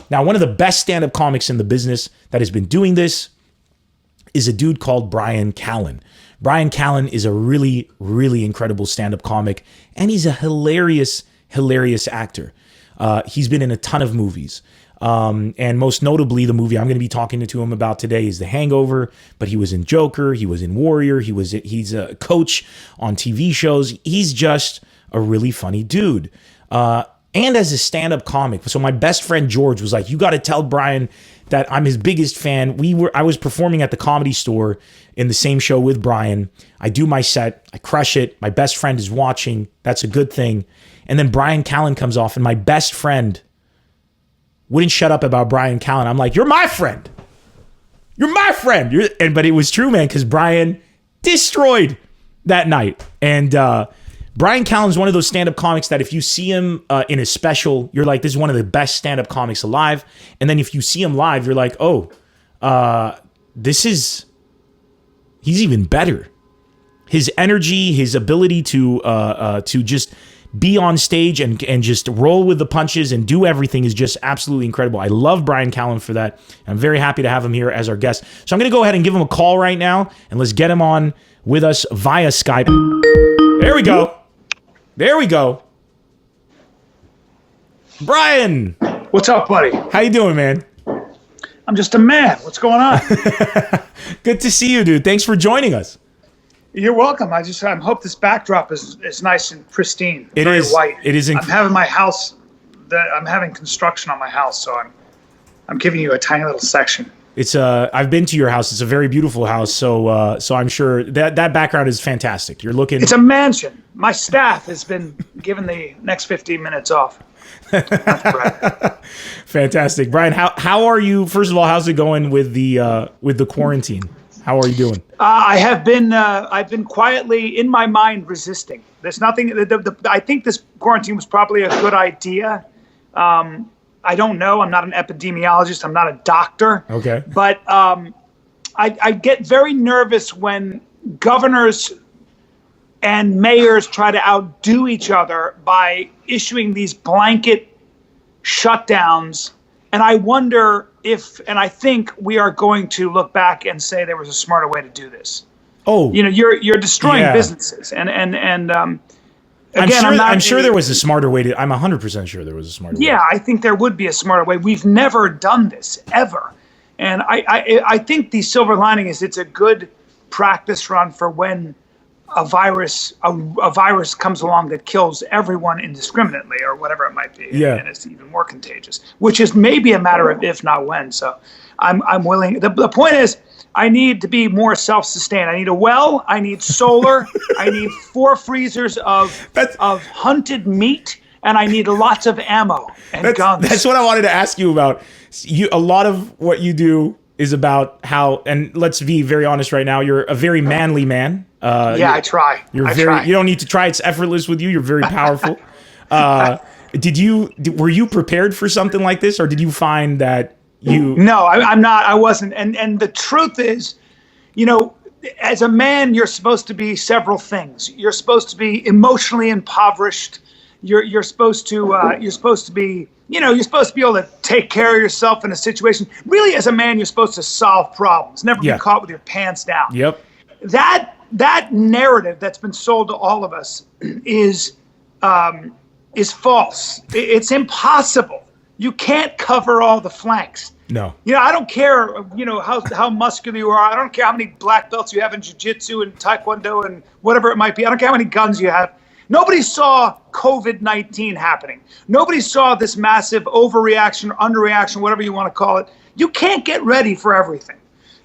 Now, one of the best stand-up comics in the business that has been doing this is a dude called Bryan Callen. Bryan Callen is a really, really incredible stand-up comic, and he's a hilarious, hilarious actor. He's been in a ton of movies. And most notably, the movie I'm going to be talking to him about today is The Hangover, but he was in Joker, he was in Warrior, he's a coach on TV shows. He's just a really funny dude. And as a stand-up comic. So my best friend George was like, you got to tell Bryan that I'm his biggest fan. I was performing at the Comedy Store in the same show with Bryan. I do my set, I crush it. My best friend is watching. That's a good thing. And then Bryan Callen comes off, and my best friend wouldn't shut up about Bryan Callen. I'm like, you're my friend. You're my friend. But it was true, man, because Bryan destroyed that night. And Bryan Callen's one of those stand-up comics that if you see him in a special, you're like, this is one of the best stand-up comics alive. And then if you see him live, you're like, oh, he's even better. His energy, his ability to just be on stage and just roll with the punches and do everything is just absolutely incredible. I love Bryan Callen for that. I'm very happy to have him here as our guest. So I'm going to go ahead and give him a call right now, and let's get him on with us via Skype. There we go. There we go. Bryan. What's up, buddy? How you doing, man? I'm just a man. What's going on? Good to see you, dude. Thanks for joining us. You're welcome. I hope this backdrop is nice and pristine. It very is white. It is. I'm having my house. I'm having construction on my house, so I'm giving you a tiny little section. It's I've been to your house. It's a very beautiful house. So I'm sure that background is fantastic. You're looking. It's a mansion. My staff has been given the next 15 minutes off. Fantastic, Bryan. How are you? First of all, how's it going with the quarantine? How are you doing? I've been quietly in my mind resisting. There's nothing. I think this quarantine was probably a good idea. I don't know. I'm not an epidemiologist. I'm not a doctor. Okay. But I get very nervous when governors and mayors try to outdo each other by issuing these blanket shutdowns. And I wonder and I think we are going to look back and say there was a smarter way to do this. Oh, you're destroying businesses, and again, I'm sure there was a smarter way to. I'm 100% sure there was a smarter way. Yeah, I think there would be a smarter way. We've never done this ever, and I think the silver lining is it's a good practice run for when a virus comes along that kills everyone indiscriminately or whatever it might be. Yeah. And it's even more contagious, which is maybe a matter of if not when. So I'm willing. The point is I need to be more self-sustained. I need a well, I need solar, I need 4 freezers of hunted meat, and I need lots of ammo and guns. That's what I wanted to ask you about. A lot of what you do is about how, and let's be very honest right now, you're a very manly man. I try. You don't need to try. It's effortless with you. You're very powerful. Were you prepared for something like this, or did you find that you? No, I'm not. I wasn't. And the truth is, as a man, you're supposed to be several things. You're supposed to be emotionally impoverished. You're supposed to be able to take care of yourself in a situation. Really, as a man, you're supposed to solve problems, never be caught with your pants down. Yep. That narrative that's been sold to all of us is false. It's impossible. You can't cover all the flanks. No. I don't care, how muscular you are. I don't care how many black belts you have in jiu-jitsu and taekwondo and whatever it might be. I don't care how many guns you have. Nobody saw COVID-19 happening. Nobody saw this massive overreaction, underreaction, whatever you want to call it. You can't get ready for everything.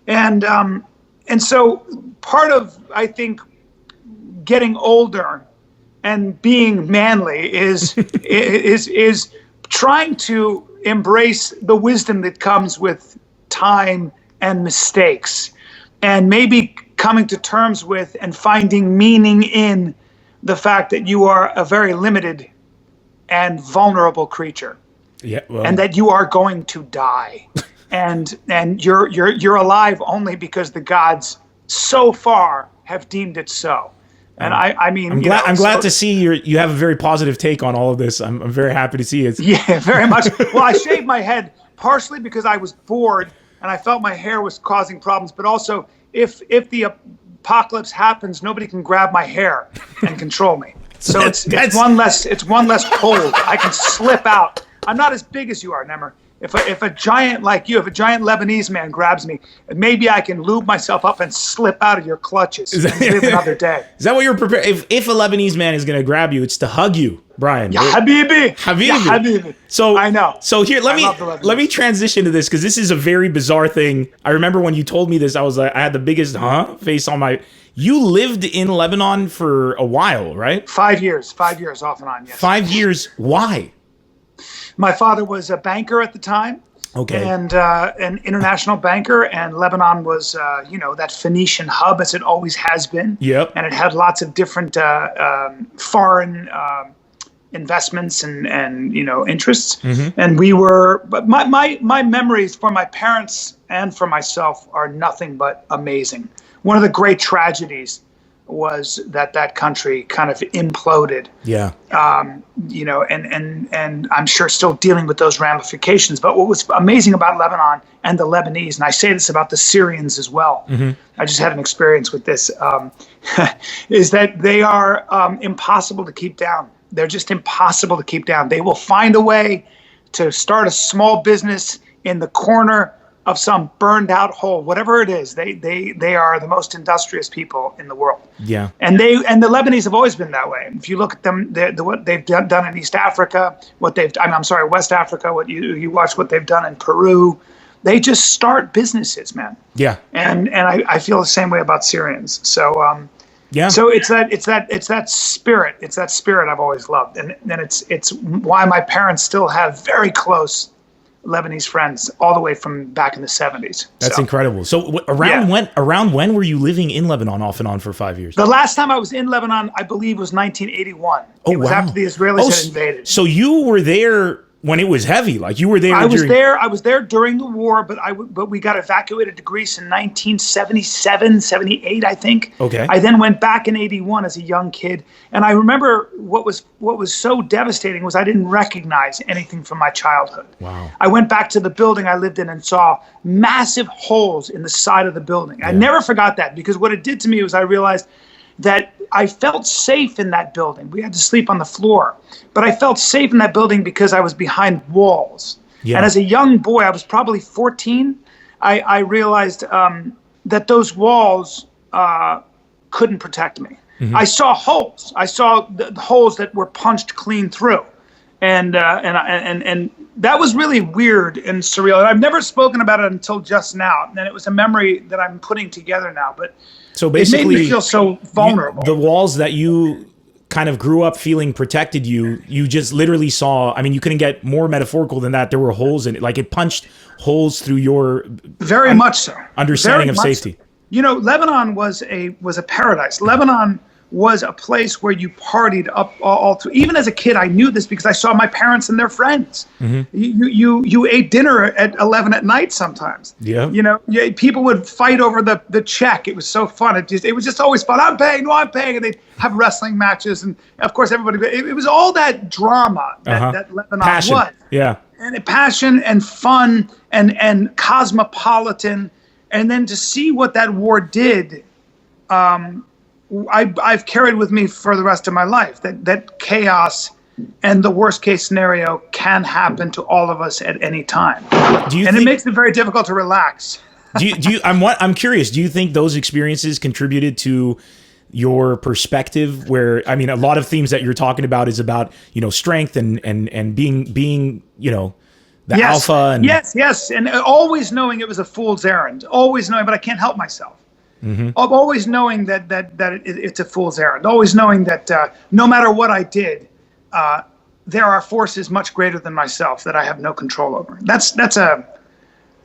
And so part of, I think, getting older and being manly is trying to embrace the wisdom that comes with time and mistakes, and maybe coming to terms with and finding meaning in the fact that you are a very limited and vulnerable creature, and that you are going to die, and you're alive only because the gods so far have deemed it so. And I'm glad to see you have a very positive take on all of this. I'm very happy to see it. Yeah, very much. Well, I shave my head partially because I was bored and I felt my hair was causing problems, but also if the apocalypse happens, nobody can grab my hair and control me. So it's one less cold. I can slip out. I'm not as big as you are, Nemr. If a giant like you, if a giant Lebanese man grabs me, maybe I can lube myself up and slip out of your clutches and live another day. Is that what you're prepared? If a Lebanese man is going to grab you, it's to hug you, Bryan. Ya habibi. Habibi. Ya habibi. So I know. So here, let me transition to this because this is a very bizarre thing. I remember when you told me this, I was like, I had the biggest face on my. You lived in Lebanon for a while, right? 5 years. 5 years off and on. Yes. 5 years. Why? My father was a banker at the time. Okay. And an international banker, and Lebanon was, that Phoenician hub as it always has been. Yep. And it had lots of different foreign investments and interests. Mm-hmm. And but my memories for my parents and for myself are nothing but amazing. One of the great tragedies was that country kind of imploded. Yeah. And I'm sure still dealing with those ramifications. But what was amazing about Lebanon and the Lebanese, and I say this about the Syrians as well, I just had an experience with this, is that they are impossible to keep down. They're just impossible to keep down. They will find a way to start a small business in the corner of some burned out hole, whatever it is. They are the most industrious people in the world. Yeah. And the Lebanese have always been that way. If you look at them, what they've done in East Africa, West Africa, what you watch what they've done in Peru, they just start businesses, man. Yeah. And I feel the same way about Syrians. So yeah. So it's that spirit. It's that spirit I've always loved, and it's why my parents still have very close Lebanese friends all the way from back in the 70s. That's incredible. So around when were you living in Lebanon off and on for 5 years? The last time I was in Lebanon, I believe, was 1981. It was after the Israelis had invaded. So you were there when it was heavy, like you were there. I was there during the war, but we got evacuated to Greece in 1977, 78, I think. Okay. I then went back in 81 as a young kid, and I remember what was so devastating was I didn't recognize anything from my childhood. Wow. I went back to the building I lived in and saw massive holes in the side of the building. I never forgot that, because what it did to me was I realized that I felt safe in that building. We had to sleep on the floor, but I felt safe in that building because I was behind walls. Yeah. And as a young boy, I was probably 14, I realized that those walls couldn't protect me. Mm-hmm. I saw holes. I saw the holes that were punched clean through. And that was really weird and surreal. And I've never spoken about it until just now. And it was a memory that I'm putting together now. But so basically, it made me feel so vulnerable. The walls that you kind of grew up feeling protected you just literally saw. I mean, you couldn't get more metaphorical than that. There were holes in it. Like it punched holes through your very much so understanding of safety. So. You know, Lebanon was a paradise. Lebanon was a place where you partied up all through. Even as a kid, I knew this because I saw my parents and their friends. Mm-hmm. You ate dinner at 11 at night sometimes. Yeah. You know, people would fight over the check. It was so fun. It was just always fun. I'm paying, and they'd have wrestling matches, and of course everybody. It was all that drama that Lebanon passion. Was. Yeah. And passion and fun and cosmopolitan, and then to see what that war did. I've carried with me for the rest of my life that chaos and the worst case scenario can happen to all of us at any time. It makes it very difficult to relax. I'm curious, do you think those experiences contributed to your perspective where, I mean, a lot of themes that you're talking about is about, strength and being, the alpha and yes. And always knowing it was a fool's errand, always knowing, but I can't help myself. Mm-hmm. Always knowing that it's a fool's errand. Always knowing that no matter what I did, there are forces much greater than myself that I have no control over.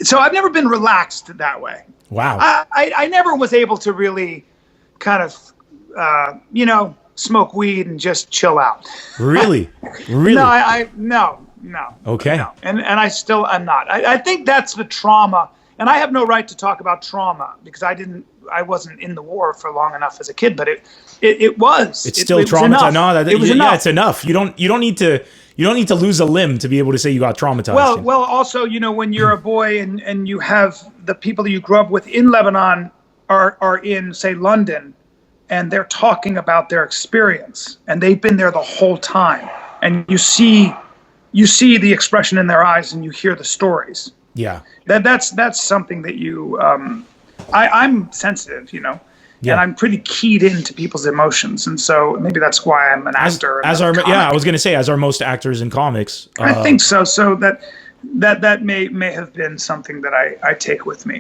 So I've never been relaxed that way. Wow. I never was able to really kind of, smoke weed and just chill out. Really? Really? No. Okay. No. And I still am not. I think that's the trauma. And I have no right to talk about trauma because I wasn't in the war for long enough as a kid, but it was. It's still trauma. No, it was enough. It's enough. You don't need You don't need to lose a limb to be able to say you got traumatized. Well, also, when you're a boy and you have the people that you grew up with in Lebanon are in, say, London, and they're talking about their experience, and they've been there the whole time, and you see the expression in their eyes, and you hear the stories. Yeah, that's something that I'm sensitive, and I'm pretty keyed into people's emotions, and so maybe that's why I'm an actor. I was going to say, as are most actors in comics. I think so. So that may have been something that I take with me.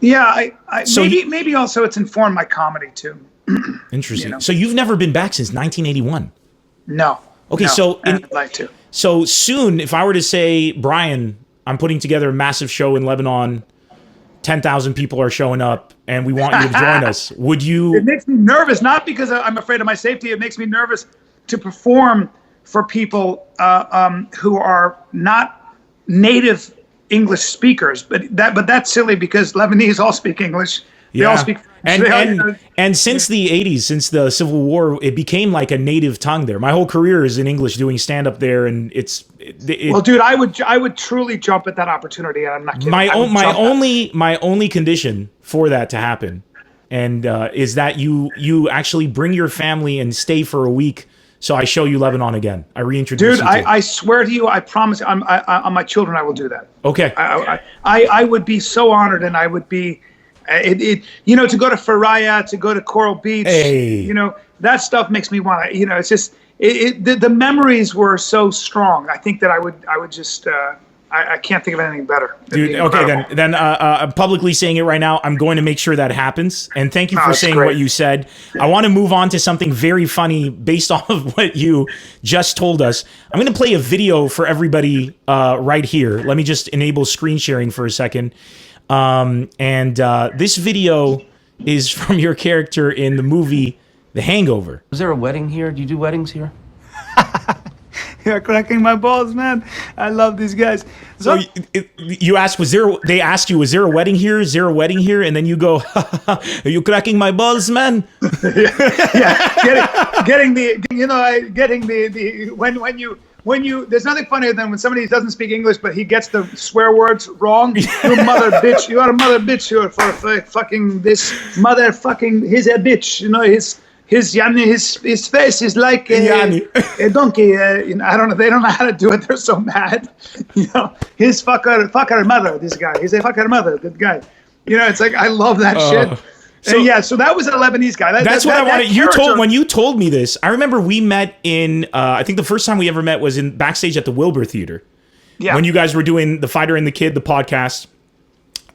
Maybe also it's informed my comedy too. Interesting. So you've never been back since 1981? No. Okay, no, I'd like to. So soon, if I were to say, Bryan, I'm putting together a massive show in Lebanon, 10,000 people are showing up, and we want you to join us, would you? It makes me nervous, not because I'm afraid of my safety. It makes me nervous to perform for people who are not native English speakers. But that's silly because Lebanese all speak English. They all speak French. And since the 80s, since the Civil War, it became like a native tongue there. My whole career is in English, doing stand-up there, and well, dude, I would truly jump at that opportunity. I'm not kidding. My only condition for that to happen, and is that you actually bring your family and stay for a week, so I show you Lebanon again. I reintroduce you. Dude, I swear to you, I promise, on my children, I will do that. Okay. I would be so honored, and I would be. To go to Faraya, to go to Coral Beach, that stuff makes me want to, it's just, the memories were so strong. I think that I would just, I can't think of anything better. Dude, okay, then I'm publicly saying it right now. I'm going to make sure that happens. And thank you for saying what you said. I want to move on to something very funny based off of what you just told us. I'm going to play a video for everybody right here. Let me just enable screen sharing for a second. This video is from your character in the movie The Hangover. Was there a wedding here? Do you do weddings here? You're cracking my balls, man. I love these guys. So you asked, they ask you, was there a wedding here? Is there a wedding here? And then you go, are you cracking my balls, man? When you, there's nothing funnier than when somebody doesn't speak English, but he gets the swear words wrong. You mother bitch. You are a mother bitch. You are for fucking this motherfucking. He's a bitch. His face is like a donkey. I don't know. They don't know how to do it. They're so mad. His fucker mother. This guy. He's a fucker mother. Good guy. It's like I love that shit. So that was a Lebanese guy. That's what I wanted. When you told me this, I remember we met in. I think the first time we ever met was in backstage at the Wilbur Theater. Yeah. When you guys were doing The Fighter and the Kid, the podcast,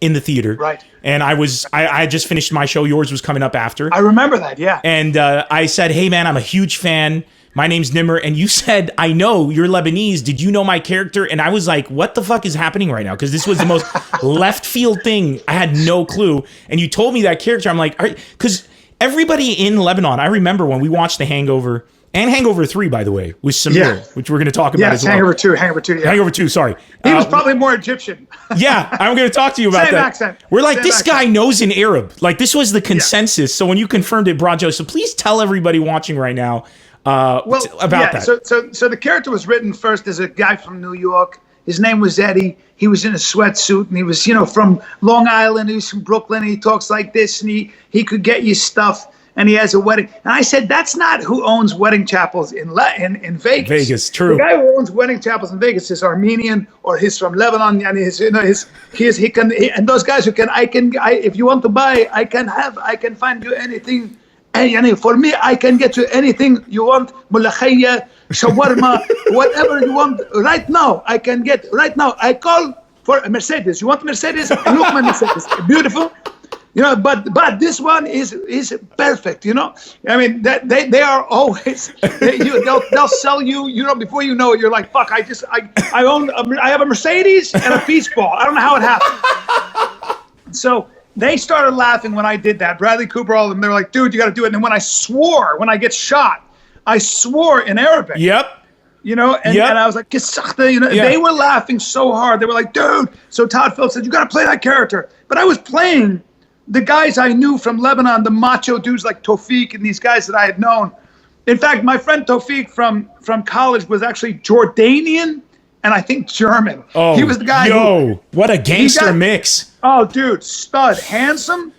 in the theater. Right. And I had just finished my show. Yours was coming up after. I remember that. Yeah. And I said, "Hey man, I'm a huge fan. My name's Nemr," and you said, "I know you're Lebanese. Did you know my character?" And I was like, "What the fuck is happening right now?" Because this was the most left field thing. I had no clue. And you told me that character. I'm like, because everybody in Lebanon, I remember when we watched The Hangover and Hangover 3, by the way, with Samir, which we're going to talk about as well. Hangover 2. Yeah. Hangover 2, sorry. He was probably more Egyptian. Yeah, I'm going to talk to you about Same that. Accent. We're like, this guy knows an Arab. Like, this was the consensus. So when you confirmed it, brought Joe. So please tell everybody watching right now about that. So the character was written first as a guy from New York. His name was Eddie. He was in a sweatsuit, and he was, from Long Island. He was from Brooklyn. And he talks like this, and he could get you stuff. And he has a wedding. And I said, that's not who owns wedding chapels in Vegas. Vegas, true. The guy who owns wedding chapels in Vegas is Armenian, or he's from Lebanon, and and those guys who can, if you want to buy, I can find you anything. And for me, I can get you anything you want, mulakhiya, shawarma, whatever you want. Right now, I can get. Right now, I call for a Mercedes. You want Mercedes? Look, my Mercedes, beautiful. But this one is perfect. I mean, they are always. They'll sell you. Before you know it, you're like, fuck. I have a Mercedes and a beach ball. I don't know how it happened. So they started laughing when I did that. Bradley Cooper, all of them. They were like, dude, you got to do it. And then when I get shot, I swore in Arabic. Yep. And I was like, they were laughing so hard. They were like, dude. So Todd Phillips said, you got to play that character. But I was playing the guys I knew from Lebanon, the macho dudes like Tawfiq and these guys that I had known. In fact, my friend Tawfiq from college was actually Jordanian and I think German. Oh, he was the guy what a gangster mix. Oh, dude, stud, handsome,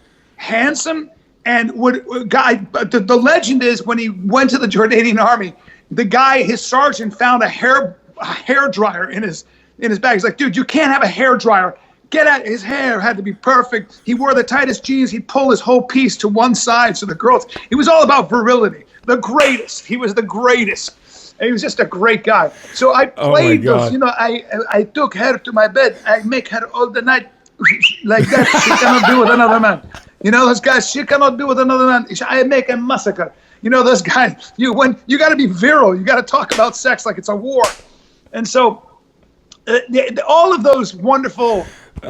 and the legend is when he went to the Jordanian army, the guy, his sergeant, found a hair dryer in his bag. He's like, dude, you can't have a hair dryer. Get at his hair had to be perfect. He wore the tightest jeans. He'd pull his whole piece to one side so the girls. It was all about virility. The greatest. He was the greatest. And he was just a great guy. So I played those. You know, I took her to my bed. I make her all the night like that. She cannot do with another man. You know those guys. She cannot do with another man. I make a massacre. You know those guys. You got to be virile. You got to talk about sex like it's a war. And so all of those wonderful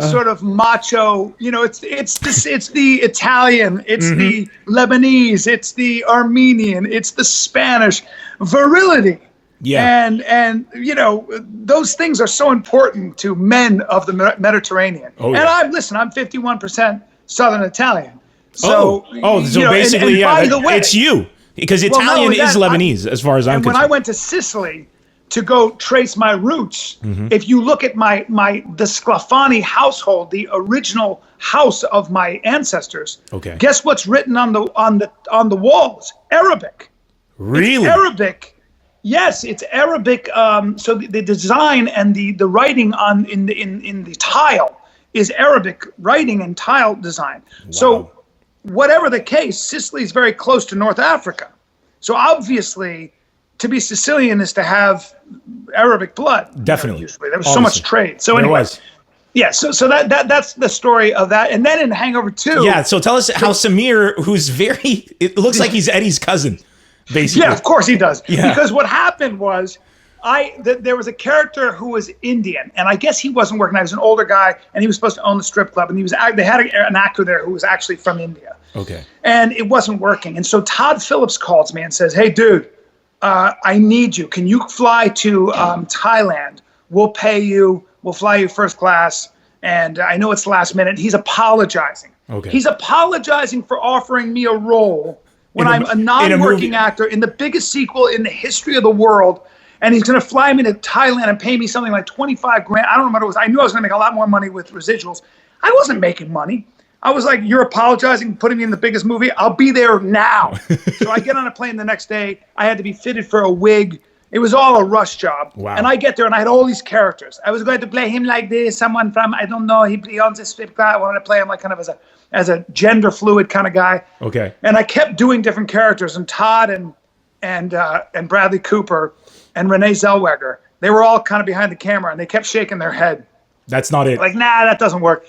sort of macho, you know, it's the Italian, it's the Lebanese, it's the Armenian, it's the Spanish virility. Yeah. And you know, those things are so important to men of the Mediterranean. Oh, yeah. And I'm 51% Southern Italian. So so basically, by the way, it's you, because Italian is Lebanese as far as I'm concerned. When I went to Sicily to go trace my roots, if you look at the Sclafani household, the original house of my ancestors, guess what's written on the walls? Arabic. Really? It's Arabic. Yes, it's Arabic. So the design and the writing in the tile is Arabic writing and tile design. Wow. So whatever the case, Sicily is very close to North Africa. So obviously, to be Sicilian is to have Arabic blood. Definitely. Usually. There was so much trade. So anyway, yeah. So that's the story of that. And then in Hangover 2. Yeah. So tell us how Samir, it looks like he's Eddie's cousin, basically. Yeah, of course he does. Yeah. Because what happened was, there was a character who was Indian, and I guess he wasn't working. I was an older guy, and he was supposed to own the strip club, and they had an actor there who was actually from India. Okay. And it wasn't working. And so Todd Phillips calls me and says, "Hey, dude, I need you. Can you fly to Thailand? We'll pay you. We'll fly you first class. And I know it's last minute." He's apologizing. Okay. He's apologizing for offering me a role when I'm a non-working actor in the biggest sequel in the history of the world. And he's going to fly me to Thailand and pay me something like 25 grand. I don't remember what it was. I knew I was going to make a lot more money with residuals. I wasn't making money. I was like, "You're apologizing, putting me in the biggest movie? I'll be there now." So I get on a plane the next day. I had to be fitted for a wig. It was all a rush job. Wow. And I get there and I had all these characters. I was going to play him like this, someone from, I don't know, he owns a strip club. I wanted to play him like kind of as a gender fluid kind of guy. Okay. And I kept doing different characters, and Todd and Bradley Cooper and Renee Zellweger, they were all kind of behind the camera, and they kept shaking their head. That's not it. Like, nah, that doesn't work.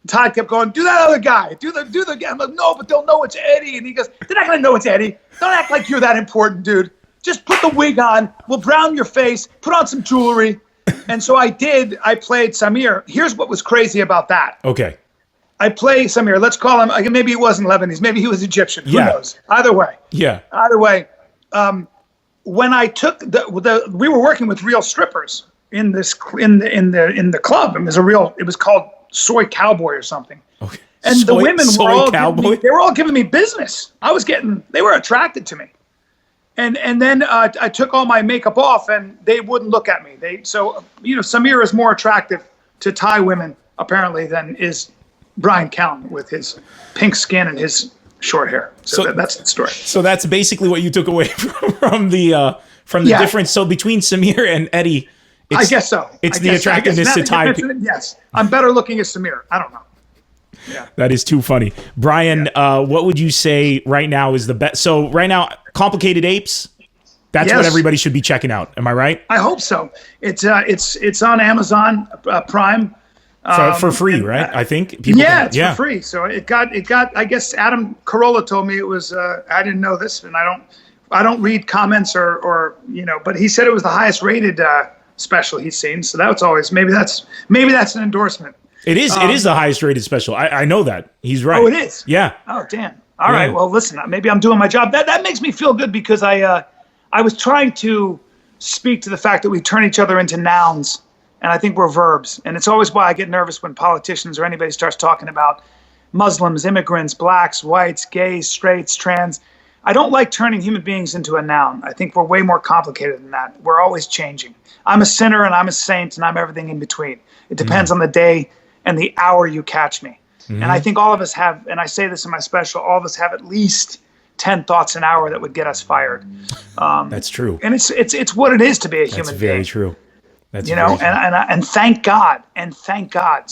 Todd kept going, "Do that other guy. Do the guy." I'm like, "No, but they'll know it's Eddie." And he goes, "They're not gonna know it's Eddie. Don't act like you're that important, dude. Just put the wig on. We'll brown your face. Put on some jewelry." And so I did. I played Samir. Here's what was crazy about that. Okay. I play Samir. Let's call him. Maybe he wasn't Lebanese. Maybe he was Egyptian. Who knows? Either way. Yeah. Either way. When I took we were working with real strippers in the club. It was called Soy Cowboy or something. Okay. And the women were all giving me business. They were attracted to me. And then I took all my makeup off, and they wouldn't look at me. Samir is more attractive to Thai women apparently than is Bryan Callen with his pink skin and his short hair. So that's the story. So that's basically what you took away from the difference. So between Samir and Eddie, I guess so. It's the attractiveness to Thai people. Yes, I'm better looking as Samir. I don't know. Yeah. That is too funny. Bryan, what would you say right now is the best? So right now, Complicated Apes, that's what everybody should be checking out. Am I right? I hope so. It's on Amazon Prime. For free, right? I think. It's for free. So it got. I guess Adam Carolla told me it was. I didn't know this, and I don't read comments or but he said it was the highest rated special he's seen. So that's always maybe that's an endorsement. It is. It is the highest rated special. I know that. He's right. Oh, it is. Yeah. Oh, damn. All right. Well, listen. Maybe I'm doing my job. That makes me feel good because I was trying to speak to the fact that we turn each other into nouns. And I think we're verbs. And it's always why I get nervous when politicians or anybody starts talking about Muslims, immigrants, blacks, whites, gays, straights, trans. I don't like turning human beings into a noun. I think we're way more complicated than that. We're always changing. I'm a sinner and I'm a saint and I'm everything in between. It depends on the day and the hour you catch me. And I think all of us have, and I say this in my special, all of us have at least 10 thoughts an hour that would get us fired. That's true. And it's what it is to be a human being. That's very true. That's and thank God.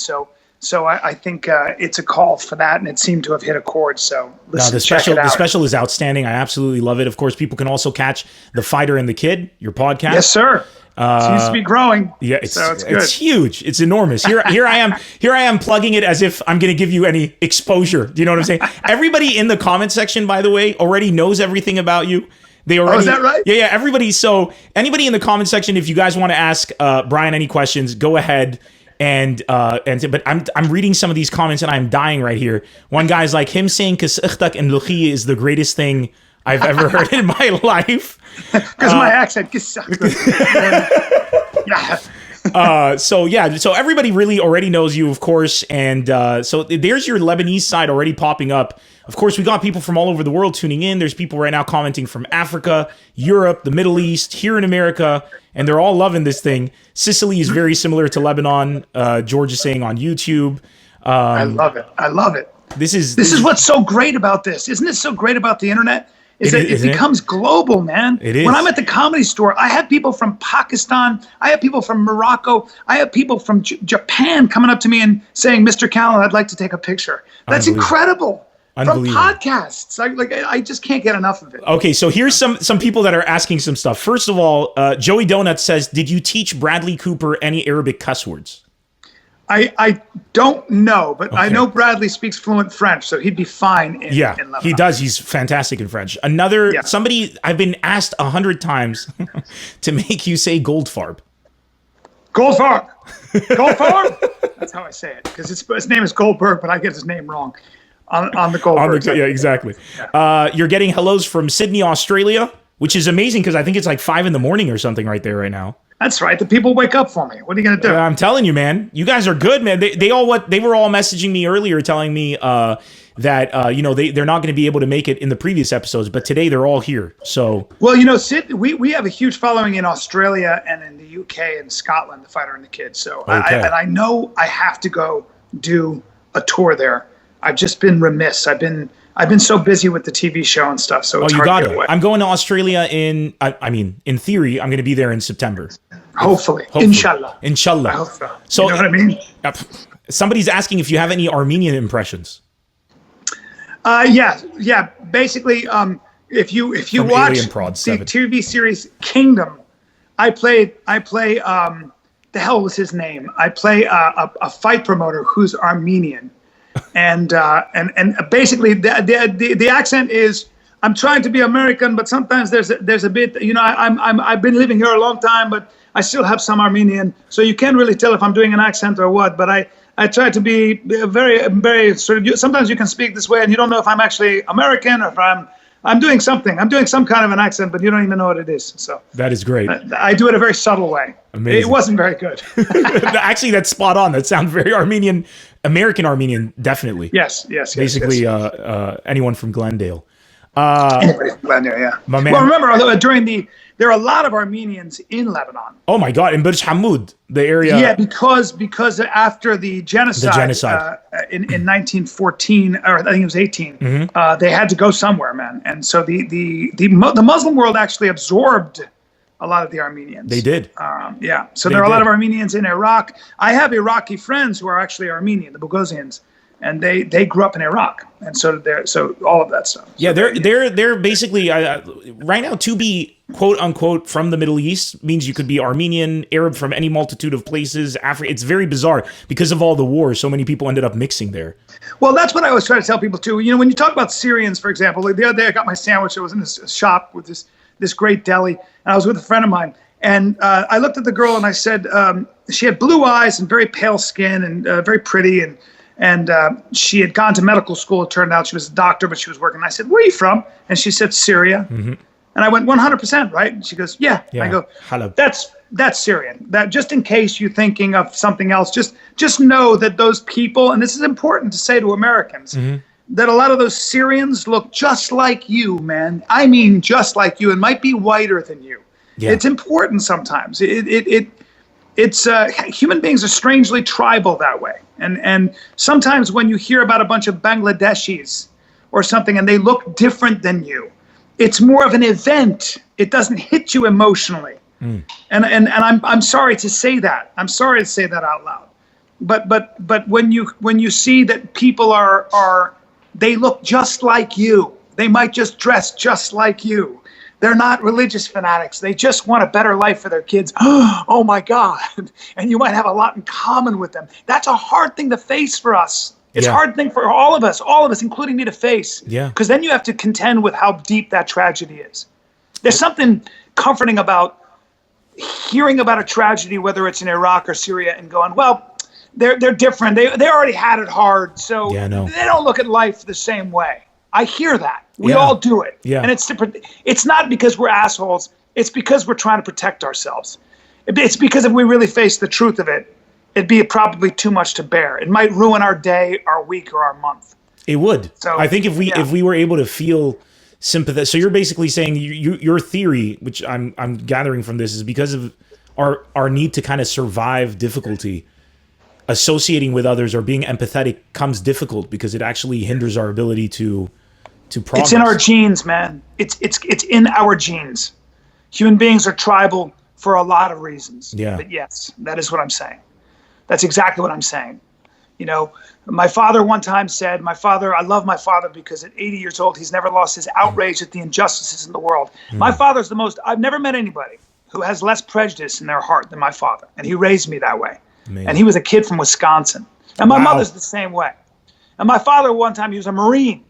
So I think it's a call for that, and it seemed to have hit a chord. So listen, check it out. The special is outstanding. I absolutely love it. Of course, people can also catch The Fighter and the Kid, your podcast. Yes, sir. It seems to be growing. Yeah, it's good. It's huge. It's enormous. Here I am plugging it as if I'm going to give you any exposure. Do you know what I'm saying? Everybody in the comment section, by the way, already knows everything about you. They already, is that right? Yeah. Everybody. So anybody in the comment section, if you guys want to ask Bryan any questions, go ahead. But I'm reading some of these comments and I'm dying right here. One guy's like, him saying "Kasichtak" and "Luchi" is the greatest thing I've ever heard in my life. Because my accent. So everybody really already knows you, of course, and so there's your Lebanese side already popping up. Of course, we got people from all over the world tuning in. There's people right now commenting from Africa, Europe, the Middle East, here in America, and they're all loving this thing. Sicily is very similar to Lebanon. George is saying on YouTube. I love it. This is what's so great about this. Isn't it so great about the internet? It becomes global, man. It is. When I'm at the Comedy Store, I have people from Pakistan, I have people from Morocco, I have people from Japan coming up to me and saying, "Mr. Callen, I'd like to take a picture." That's incredible. From podcasts. I just can't get enough of it. Okay, so here's some people that are asking some stuff. First of all, Joey Donut says, "Did you teach Bradley Cooper any Arabic cuss words?" I don't know, but okay. I know Bradley speaks fluent French, so he'd be fine in Lebanon. He does. He's fantastic in French. Somebody, I've been asked 100 times to make you say Goldfarb. Goldfarb! Goldfarb! That's how I say it, because his name is Goldberg, but I get his name wrong on the Goldberg. Yeah, exactly. Yeah. You're getting hellos from Sydney, Australia, which is amazing, because I think it's like 5 a.m. or something right there right now. That's right. The people wake up for me. What are you going to do? I'm telling you, man. You guys are good, man. They were all messaging me earlier telling me that they're not going to be able to make it in the previous episodes, but today they're all here. So Sid, we have a huge following in Australia and in the UK and Scotland, The Fighter and the Kid. So okay. I know I have to go do a tour there. I've just been remiss. I've been so busy with the TV show and stuff, so it's hard to get away. I'm going to Australia in theory, I'm going to be there in September. Hopefully. Inshallah. Inshallah. I hope so. So you know what I mean? Somebody's asking if you have any Armenian impressions. Yeah. Basically, if you From watch Alien Prod 7. the TV series Kingdom, I play. The hell was his name? I play a fight promoter who's Armenian. And basically the accent is, I'm trying to be American, but sometimes there's a bit, I've been living here a long time, but I still have some Armenian, so you can't really tell if I'm doing an accent or what. But I try to be very, very sort of. Sometimes you can speak this way, and you don't know if I'm actually American or if I'm doing something. I'm doing some kind of an accent, but you don't even know what it is. So that is great. I do it a very subtle way. Amazing. It wasn't very good. Actually, that's spot on. That sounds very Armenian, American Armenian, definitely. Yes. Basically, anyone from Glendale. Anybody from Glendale, yeah. My man. Well, remember, there are a lot of Armenians in Lebanon. Oh my God, in Burj Hamoud, the area. Yeah, because after the genocide, in 1914, or I think it was 18, they had to go somewhere, man. And so the Muslim world actually absorbed a lot of the Armenians. They did. So there are a lot of Armenians in Iraq. I have Iraqi friends who are actually Armenian, the Bogosians. And they grew up in Iraq, and so all of that stuff. Yeah, they're basically right now, to be quote unquote from the Middle East means you could be Armenian, Arab from any multitude of places. Africa. It's very bizarre because of all the wars. So many people ended up mixing there. Well, that's what I always try to tell people too. When you talk about Syrians, for example, like the other day I got my sandwich. I was in this shop with this great deli, and I was with a friend of mine. And I looked at the girl and I said, she had blue eyes and very pale skin and very pretty, and she had gone to medical school. It turned out she was a doctor, but she was working. I said, "Where are you from?" And she said, "Syria." Mm-hmm. And I went, 100%, right? And she goes, yeah. I go, Halab. That's Syrian. That just in case you're thinking of something else, just know that those people, and this is important to say to Americans, that a lot of those Syrians look just like you, man. I mean, just like you, and might be whiter than you. Yeah. It's important sometimes. It's human beings are strangely tribal that way. And sometimes when you hear about a bunch of Bangladeshis or something and they look different than you, it's more of an event. It doesn't hit you emotionally. And I'm sorry to say that. I'm sorry to say that out loud. But when you see that people are they look just like you. They might just dress just like you. They're not religious fanatics. They just want a better life for their kids. Oh my God. And you might have a lot in common with them. That's a hard thing to face for us. It's a hard thing for all of us, including me, to face. Yeah. Because then you have to contend with how deep that tragedy is. There's something comforting about hearing about a tragedy, whether it's in Iraq or Syria, and going, well, they're different. They already had it hard, so they don't look at life the same way. I hear that. We all do it. Yeah. And it's not because we're assholes. It's because we're trying to protect ourselves. It's because if we really face the truth of it, it'd be probably too much to bear. It might ruin our day, our week, or our month. It would. So I think if we were able to feel sympathy. So you're basically saying your theory, which I'm gathering from this, is because of our need to kind of survive difficulty, associating with others or being empathetic comes difficult because it actually hinders our ability to progress. It's in our genes, man. It's in our genes. Human beings are tribal for a lot of reasons. Yeah. But yes, that is what I'm saying. That's exactly what I'm saying. You know, my father one time said, I love my father because at 80 years old, he's never lost his outrage at the injustices in the world. My father's I've never met anybody who has less prejudice in their heart than my father. And he raised me that way. Amazing. And he was a kid from Wisconsin. And my mother's the same way. And my father one time, he was a Marine.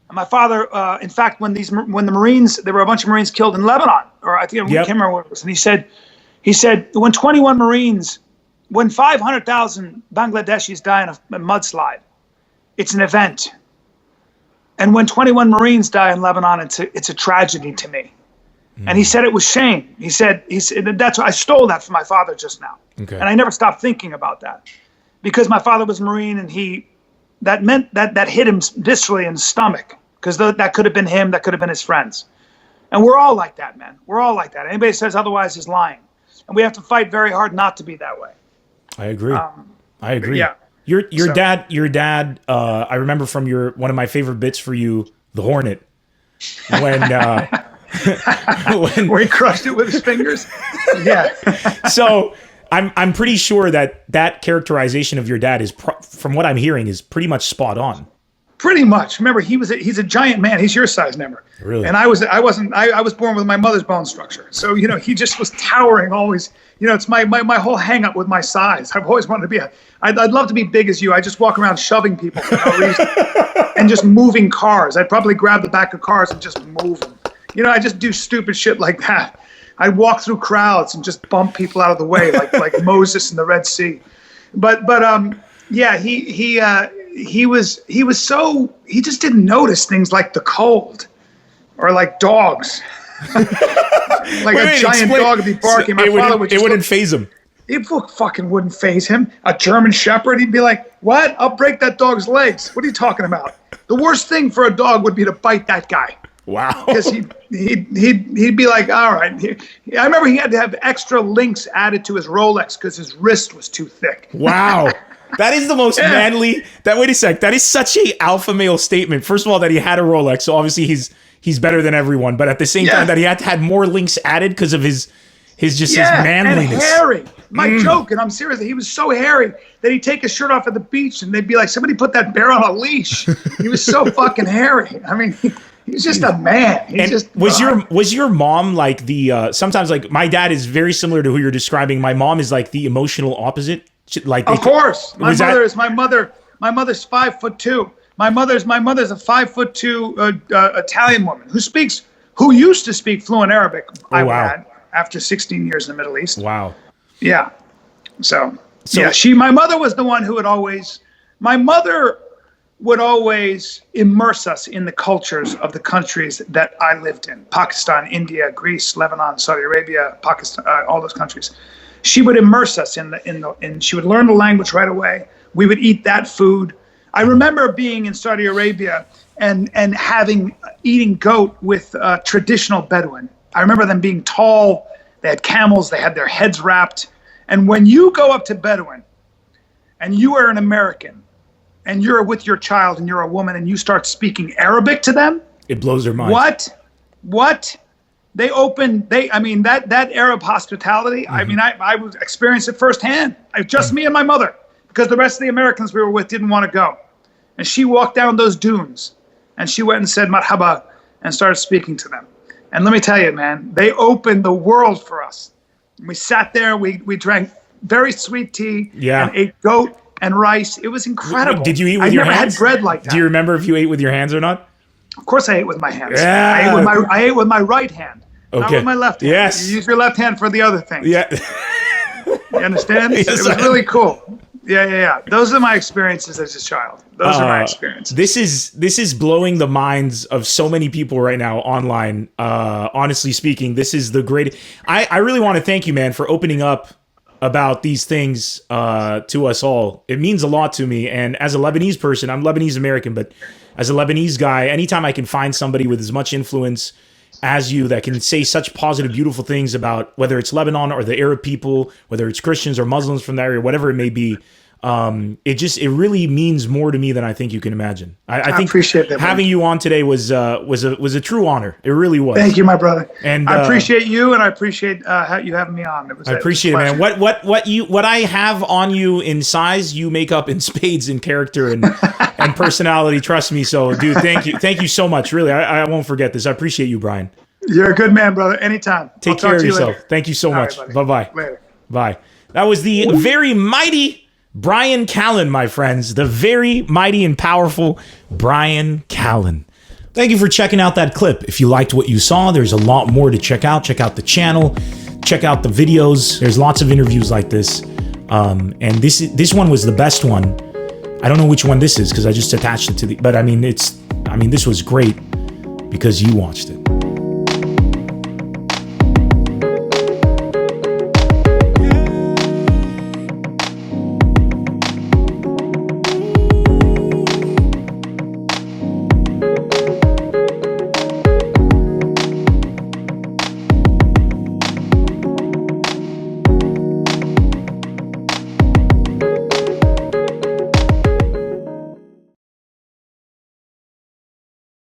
And my father, in fact, when the Marines, there were a bunch of Marines killed in Lebanon, or I think I can't remember what it was. And he said, when 21 Marines, when 500,000 Bangladeshis die in a mudslide, it's an event. And when 21 Marines die in Lebanon, it's a tragedy to me. And he said it was shame. He said that's I stole that from my father just now. Okay. And I never stopped thinking about that because my father was a Marine, and that meant that hit him viscerally in the stomach because that could have been him, that could have been his friends. And we're all like that, man. We're all like that. Anybody says otherwise is lying. And we have to fight very hard not to be that way. I agree. I agree. Yeah. Your dad. I remember from one of my favorite bits for you, the Hornet, when where he crushed it with his fingers. Yeah. So I'm pretty sure that characterization of your dad is, from what I'm hearing, is pretty much spot on. Pretty much. Remember, he's a giant man. He's your size, Nemr. Really? And I was born with my mother's bone structure. So, you know, he just was towering always. You know, it's my whole hang up with my size. I've always wanted to be I'd love to be big as you. I just walk around shoving people for no reason and just moving cars. I'd probably grab the back of cars and just move them. You know, I just do stupid shit like that. I walk through crowds and just bump people out of the way like Moses in the Red Sea. But yeah, he just didn't notice things like the cold or like dogs. Like a giant dog would be barking. My father would just wouldn't faze him. It fucking wouldn't faze him. A German Shepherd, he'd be like, "What? I'll break that dog's legs. What are you talking about?" The worst thing for a dog would be to bite that guy. Wow. Because he'd be like, all right. I remember he had to have extra links added to his Rolex because his wrist was too thick. Wow. That is the most manly. Wait a sec. That is such a alpha male statement. First of all, that he had a Rolex, so obviously he's better than everyone. But at the same time, that he had to have more links added because of his manliness. And hairy. My joke, and I'm serious. He was so hairy that he'd take his shirt off at the beach, and they'd be like, "Somebody put that bear on a leash." He was so fucking hairy. I mean. He's just a man. Was your mom like the sometimes like my dad is very similar to who you're describing. My mom is like the emotional opposite. Like of course, my mother's 5'2". My mother's a 5'2" Italian woman who used to speak fluent Arabic. I would add, after 16 years in the Middle East. Wow. Yeah. So yeah, my mother was the one who would always. My mother would always immerse us in the cultures of the countries that I lived in. Pakistan, India, Greece, Lebanon, Saudi Arabia, Pakistan, all those countries. She would immerse us in she would learn the language right away. We would eat that food. I remember being in Saudi Arabia and eating goat with traditional Bedouin. I remember them being tall. They had camels. They had their heads wrapped. And when you go up to Bedouin and you are an American and you're with your child and you're a woman and you start speaking Arabic to them, it blows their mind. What? That Arab hospitality, Mm-hmm. I experienced it firsthand. Just me and my mother, because the rest of the Americans we were with didn't want to go. And she walked down those dunes and she went and said marhaba and started speaking to them. And let me tell you, man, they opened the world for us. We sat there, we drank very sweet tea and ate goat and rice. It was incredible. Did you eat with your hands? I never had bread like that. Do you remember if you ate with your hands or not? Of course I ate with my hands. Yeah. I ate with my right hand. Not Okay. with my left hand. Yes. You use your left hand for the other thing. Yeah. You understand? Yes, It was really cool. Yeah. Those are my experiences as a child. Those are my experiences. This is blowing the minds of so many people right now online. Honestly speaking, this is the great. I really want to thank you, man, for opening up about these things to us all. It means a lot to me. And as a Lebanese person, I'm Lebanese American, but as a Lebanese guy, anytime I can find somebody with as much influence as you that can say such positive, beautiful things about whether it's Lebanon or the Arab people, whether it's Christians or Muslims from the area, whatever it may be, it really means more to me than I think you can imagine. I think appreciate that, having you on today was a true honor. It really was. Thank you, my brother. And I appreciate you, and I appreciate how you having me on. I appreciate it, man. What I have on you in size, you make up in spades in character and personality. Trust me. So, dude, thank you so much. Really, I won't forget this. I appreciate you, Bryan. You're a good man, brother. Anytime. Take care of yourself. Later. Thank you so much. Right, Bye-bye. Later. Bye. That was the very mighty Bryan Callen, my friends. The very mighty and powerful Bryan Callen. Thank you for checking out that clip. If you liked what you saw, there's a lot more to check out. Check out the channel. Check out the videos. There's lots of interviews like this. And this one was the best one. I don't know which one this is because I just attached it to the... But this was great because you watched it.